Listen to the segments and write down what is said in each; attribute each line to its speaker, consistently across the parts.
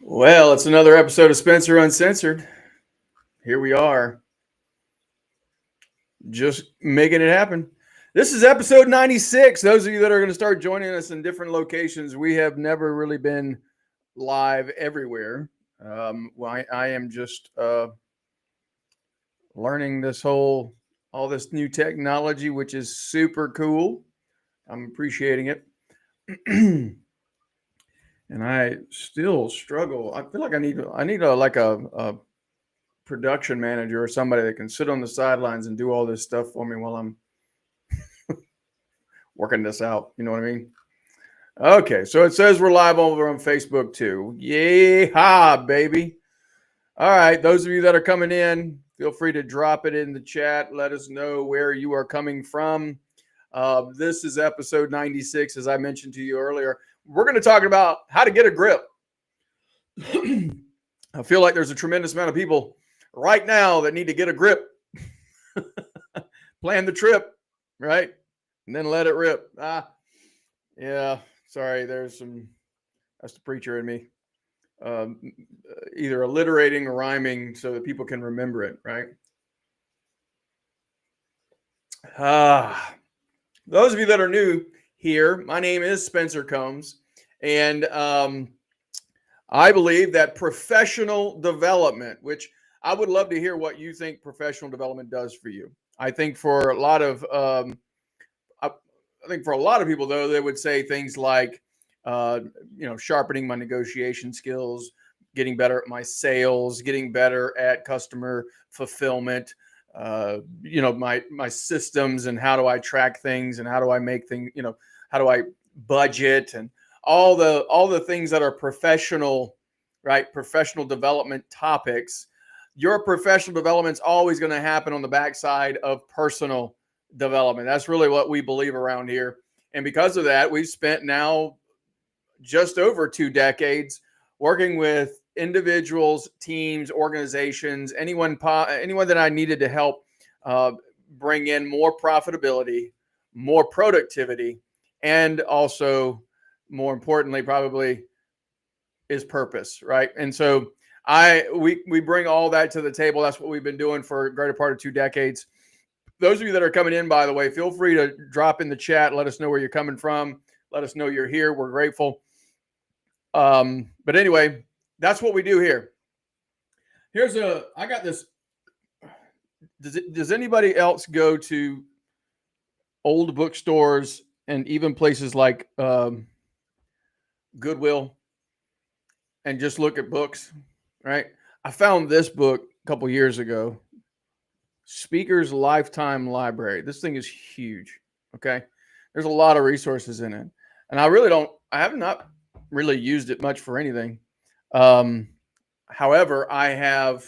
Speaker 1: Well, it's another episode of Spencer Uncensored. Here we are, just making it happen. This is episode 96. Those of you that are going to start joining us in different locations, we have never really been live everywhere. I am just learning all this new technology, which is super cool. I'm appreciating it. And I still struggle. I feel like I need a production manager or somebody that can sit on the sidelines and do all this stuff for me while I'm working this out. You know what I mean? Okay, so it says we're live over on Facebook too. Yeehaw, baby. All right, those of you that are coming in, feel free to drop it in the chat. Let us know where you are coming from. This is episode 96, as I mentioned to you earlier. We're going to talk about how to get a grip. I feel like there's a tremendous amount of people right now that need to get a grip. Plan the trip, right? And then let it rip. Yeah, sorry, that's the preacher in me. Either alliterating or rhyming so that people can remember it, right? Those of you that are new here, my name is Spencer Combs, and I believe that professional development, which I would love to hear what you think professional development does for you. I think for a lot of people, though, they would say things like, sharpening my negotiation skills, getting better at my sales, getting better at customer fulfillment, my systems and how do I track things and how do I make things, how do I budget and all the things that are professional, right? Professional development topics. Your professional development is always going to happen on the backside of personal development. That's really what we believe around here. And because of that, we've spent now just over 2 decades working with individuals, teams, organizations, anyone that I needed to help bring in more profitability, more productivity, and also, more importantly, probably is purpose, right? And so we bring all that to the table. That's what we've been doing for a greater part of 2 decades. Those of you that are coming in, by the way, feel free to drop in the chat. Let us know where you're coming from. Let us know you're here. We're grateful. But anyway, that's what we do here. I got this. Does anybody else go to old bookstores and even places like Goodwill and just look at books, right? I found this book a couple years ago, Speaker's Lifetime Library. This thing is huge, okay? There's a lot of resources in it. And I have not really used it much for anything. However, I have,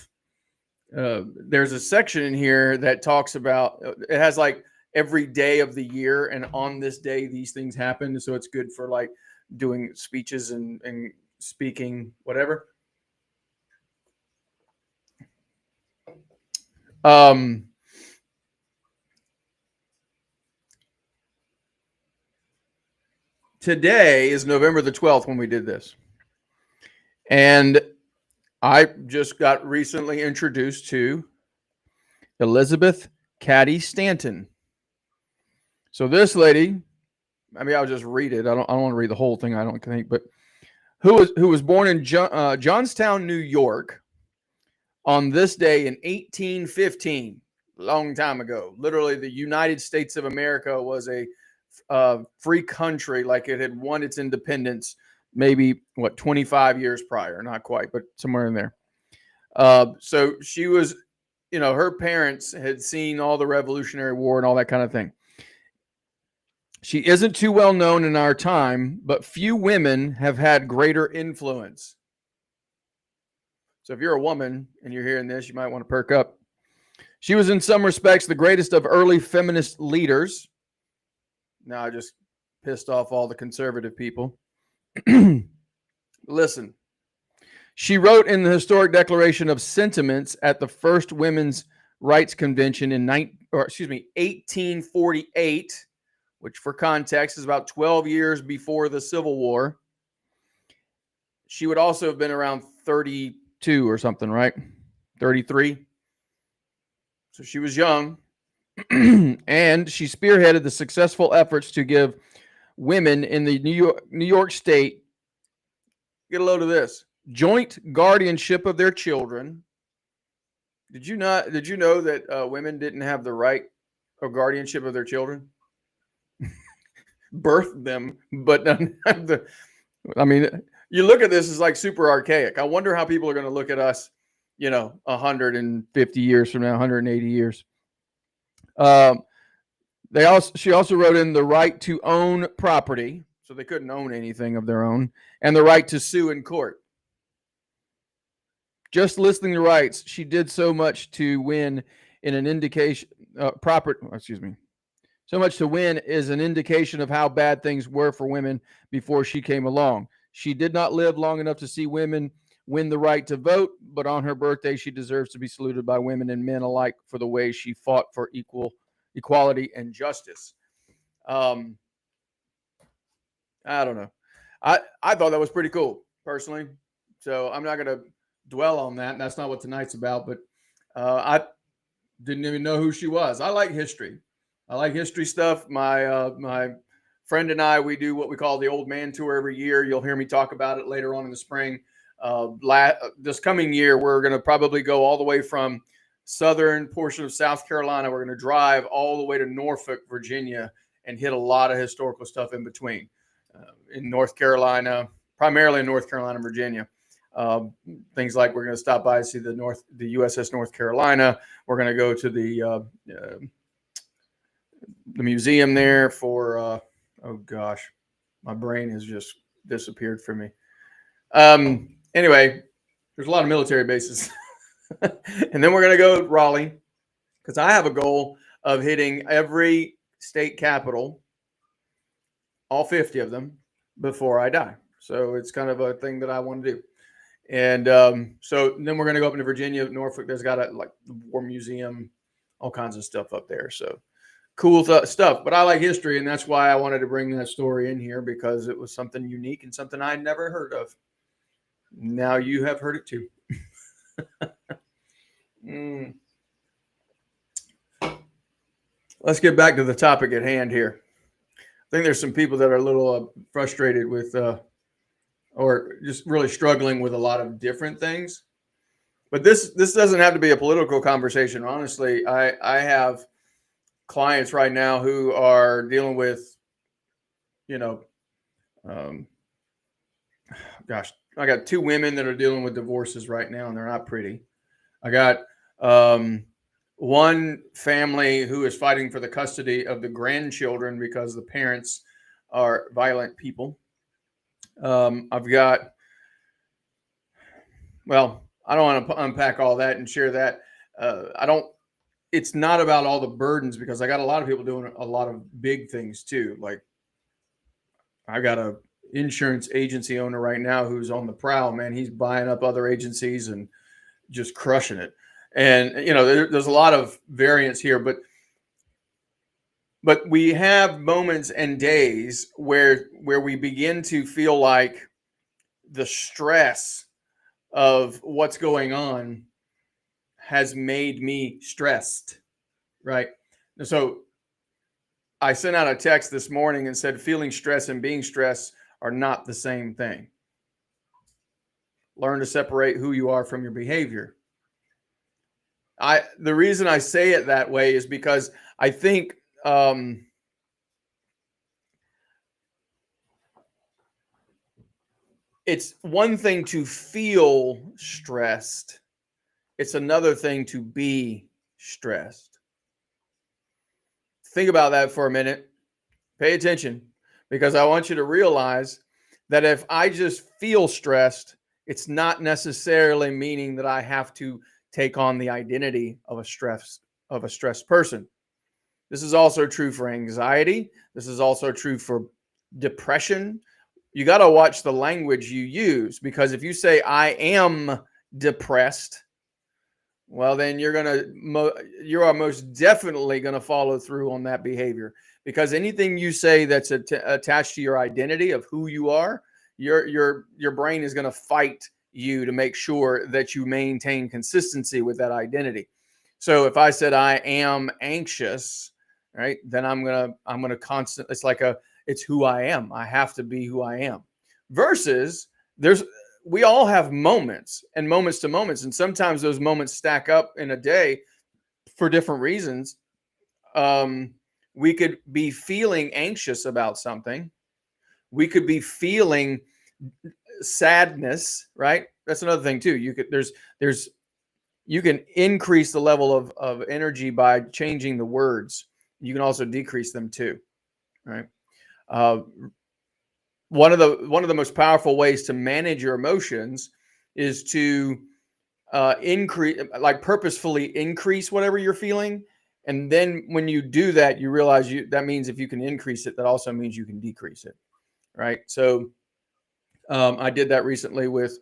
Speaker 1: there's a section in here that talks about, it has like every day of the year, and on this day, these things happen. So it's good for like doing speeches and speaking, whatever. Today is November the 12th when we did this. And I just got recently introduced to Elizabeth Cady Stanton. So this lady, I'll just read it. I don't want to read the whole thing, I don't think, but who was born in Johnstown, New York on this day in 1815, long time ago. Literally, the United States of America was a free country, like it had won its independence maybe 25 years prior, not quite, but somewhere in there. So she was, her parents had seen all the Revolutionary War and all that kind of thing. She isn't too well known in our time, but few women have had greater influence. So if you're a woman and you're hearing this, you might want to perk up. She was in some respects the greatest of early feminist leaders. Now I just pissed off all the conservative people. Listen. She wrote in the Historic Declaration of Sentiments at the first Women's Rights Convention in 1848, which for context is about 12 years before the Civil War, she would also have been around 32 or something, right? 33. So she was young. And she spearheaded the successful efforts to give women in the New York State, get a load of this, joint guardianship of their children. Did you know that women didn't have the right of guardianship of their children? Birthed them, but none have the. I mean, you look at this as like super archaic. I wonder how people are going to look at us, 150 years from now, 180 years. She also wrote in the right to own property, so they couldn't own anything of their own, and the right to sue in court. Just listing the rights, she did so much to win in an indication, so much to win is an indication of how bad things were for women before she came along. She did not live long enough to see women win the right to vote, but on her birthday, she deserves to be saluted by women and men alike for the way she fought for equality and justice. I don't know. I thought that was pretty cool, personally. So I'm not going to dwell on that. That's not what tonight's about. But I didn't even know who she was. I like history. I like history stuff. My friend and I, we do what we call the Old Man Tour every year. You'll hear me talk about it later on in the spring. This coming year, we're going to probably go all the way from southern portion of South Carolina. We're going to drive all the way to Norfolk, Virginia, and hit a lot of historical stuff in between. In North Carolina, primarily in North Carolina, Virginia. Things like we're going to stop by and see the USS North Carolina. We're going to go to the museum there for, oh gosh, my brain has just disappeared from me. Anyway, there's a lot of military bases. And then we're going to go to Raleigh, because I have a goal of hitting every state capital, all 50 of them, before I die. So it's kind of a thing that I want to do. And so then we're going to go up into Virginia, Norfolk. There's got the War Museum, all kinds of stuff up there. So cool stuff. But I like history, and that's why I wanted to bring that story in here, because it was something unique and something I'd never heard of. Now you have heard it too. Let's get back to the topic at hand here. I think there's some people that are a little frustrated with or just really struggling with a lot of different things. But this doesn't have to be a political conversation. Honestly, I have clients right now who are dealing with, gosh, I got 2 women that are dealing with divorces right now, and they're not pretty. I got one family who is fighting for the custody of the grandchildren because the parents are violent people. I've got, well, I don't want to unpack all that and share that. It's not about all the burdens, because I got a lot of people doing a lot of big things too. Like I got a insurance agency owner right now who's on the prowl, man. He's buying up other agencies and just crushing it. And, there's a lot of variance here, but we have moments and days where we begin to feel like the stress of what's going on has made me stressed, right? So I sent out a text this morning and said, feeling stress and being stressed are not the same thing. Learn to separate who you are from your behavior. The reason I say it that way is because I think it's one thing to feel stressed. It's another thing to be stressed. Think about that for a minute. Pay attention, because I want you to realize that if I just feel stressed, it's not necessarily meaning that I have to take on the identity of a stressed person. This is also true for anxiety. This is also true for depression. You got to watch the language you use, because if you say I am depressed, well, then you are most definitely gonna follow through on that behavior, because anything you say that's attached to your identity of who you are, your brain is gonna fight you to make sure that you maintain consistency with that identity. So if I said I am anxious, right, then I'm gonna constant. It's who I am. I have to be who I am. Versus there's we all have moments and moments to moments, and sometimes those moments stack up in a day for different reasons. um, we could be feeling anxious about something. We could be feeling sadness, right? That's another thing too. There's you can increase the level of energy by changing the words. You can also decrease them too, right? uh, one of the most powerful ways to manage your emotions is to increase, like purposefully increase whatever you're feeling. And then when you do that, you realize that means if you can increase it, that also means you can decrease it. Right. So I did that recently with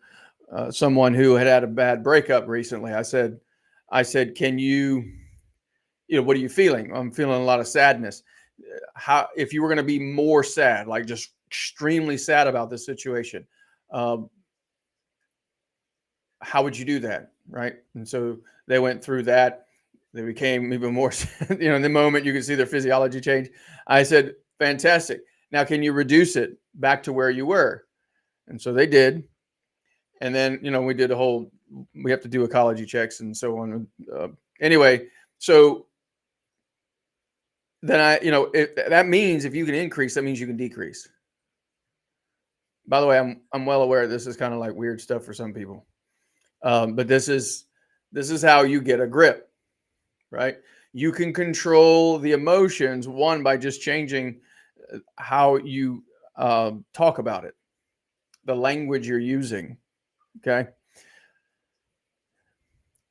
Speaker 1: someone who had a bad breakup recently. I said, can what are you feeling? I'm feeling a lot of sadness. How, if you were going to be more sad, like just extremely sad about this situation, um, how would you do that? Right. And so they went through that. They became even more, in the moment you can see their physiology change. I said, fantastic. Now, can you reduce it back to where you were? And so they did. And then, we did we have to do ecology checks and so on. Anyway, so then that means if you can increase, that means you can decrease. By the way, I'm well aware this is kind of like weird stuff for some people. But this is how you get a grip, right? You can control the emotions, one, by just changing how you talk about it, the language you're using. Okay.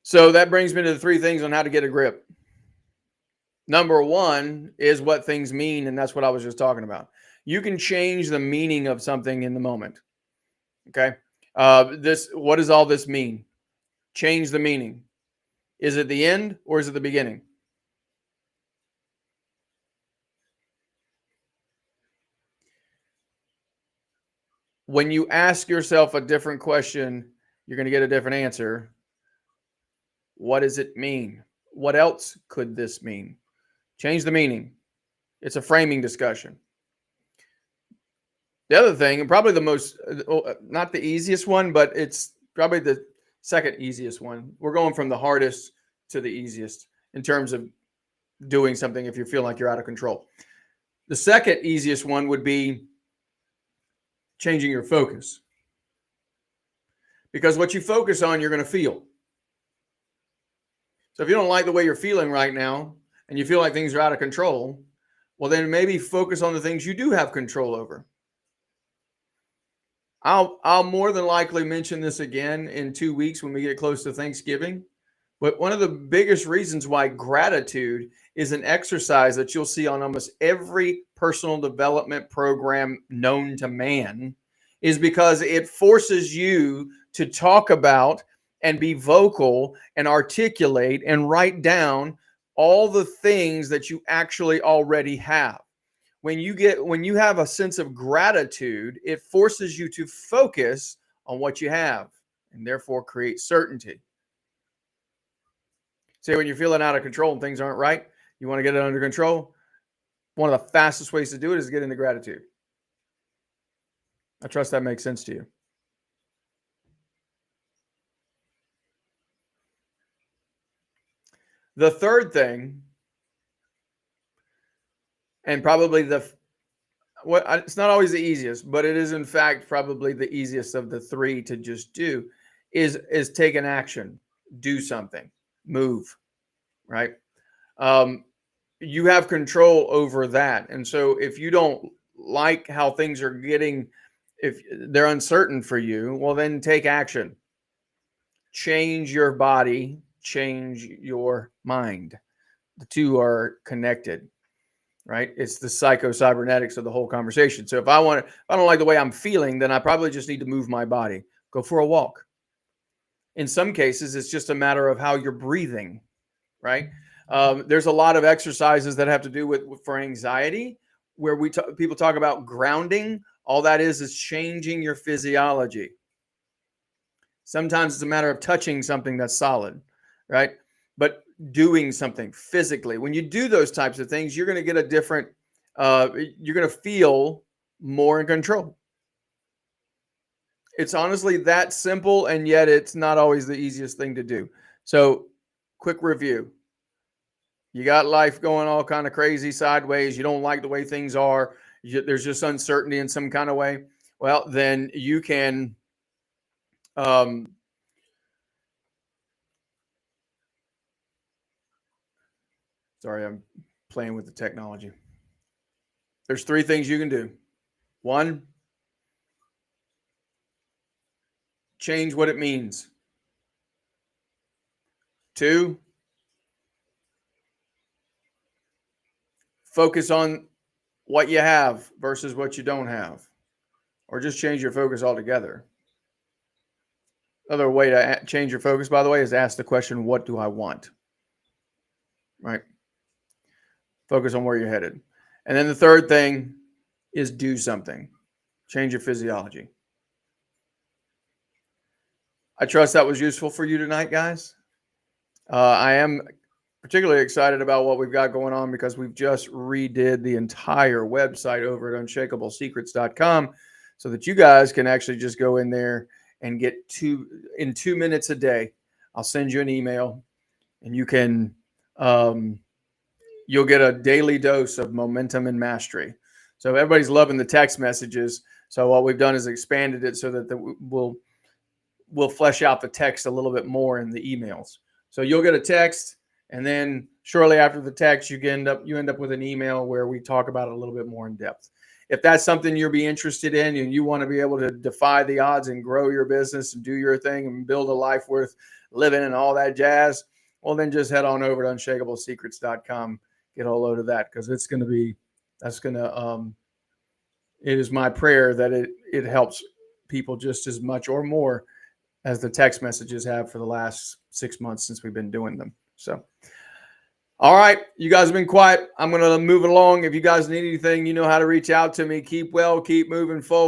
Speaker 1: So that brings me to the three things on how to get a grip. Number one is what things mean, and that's what I was just talking about. You can change the meaning of something in the moment. Okay. What does all this mean? Change the meaning. Is it the end or is it the beginning? When you ask yourself a different question, you're going to get a different answer. What does it mean? What else could this mean? Change the meaning. It's a framing discussion. The other thing, and probably the most, not the easiest one, but it's probably the second easiest one. We're going from the hardest to the easiest in terms of doing something if you feel like you're out of control. The second easiest one would be changing your focus. Because what you focus on, you're going to feel. So if you don't like the way you're feeling right now and you feel like things are out of control, well, then maybe focus on the things you do have control over. I'll more than likely mention this again in 2 weeks when we get close to Thanksgiving. But one of the biggest reasons why gratitude is an exercise that you'll see on almost every personal development program known to man is because it forces you to talk about and be vocal and articulate and write down all the things that you actually already have. When you have a sense of gratitude, it forces you to focus on what you have and therefore create certainty. Say when you're feeling out of control and things aren't right, you want to get it under control. One of the fastest ways to do it is get into gratitude. I trust that makes sense to you. The third thing, and probably it's not always the easiest, but it is in fact probably the easiest of the three to just do, is take an action, do something, move, right? You have control over that. And so if you don't like how things are getting, if they're uncertain for you, well, then take action. Change your body, change your mind. The two are connected, right? It's the psycho-cybernetics of the whole conversation. So if I don't like the way I'm feeling, then I probably just need to move my body, go for a walk, In some cases, it's just a matter of how you're breathing, right? There's a lot of exercises that have to do with for anxiety, where people talk about grounding. All that is changing your physiology. Sometimes it's a matter of touching something that's solid, right? But doing something physically. When you do those types of things, you're going to get a different, you're going to feel more in control. It's honestly that simple, and yet it's not always the easiest thing to do. So, quick review. You got life going all kind of crazy sideways. You don't like the way things are. There's just uncertainty in some kind of way. Well, then you can sorry, I'm playing with the technology. There's 3 things you can do. 1, change what it means. 2, focus on what you have versus what you don't have, or just change your focus altogether. Another way to change your focus, by the way, is ask the question, what do I want? Right? Focus on where you're headed. And then the third thing is do something. Change your physiology. I trust that was useful for you tonight, guys. I am particularly excited about what we've got going on because we've just redid the entire website over at unshakablesecrets.com so that you guys can actually just go in there and get in 2 minutes a day. I'll send you an email, and you can you'll get a daily dose of momentum and mastery. So everybody's loving the text messages. So what we've done is expanded it so that we'll flesh out the text a little bit more in the emails. So you'll get a text, and then shortly after the text, you end up with an email where we talk about it a little bit more in depth. If that's something you'll be interested in and you want to be able to defy the odds and grow your business and do your thing and build a life worth living and all that jazz, well, then just head on over to unshakablesecrets.com. Get a load of that, because it is my prayer that it helps people just as much or more as the text messages have for the last 6 months since we've been doing them. So, all right, you guys have been quiet. I'm going to move along. If you guys need anything, you know how to reach out to me. Keep well, keep moving forward.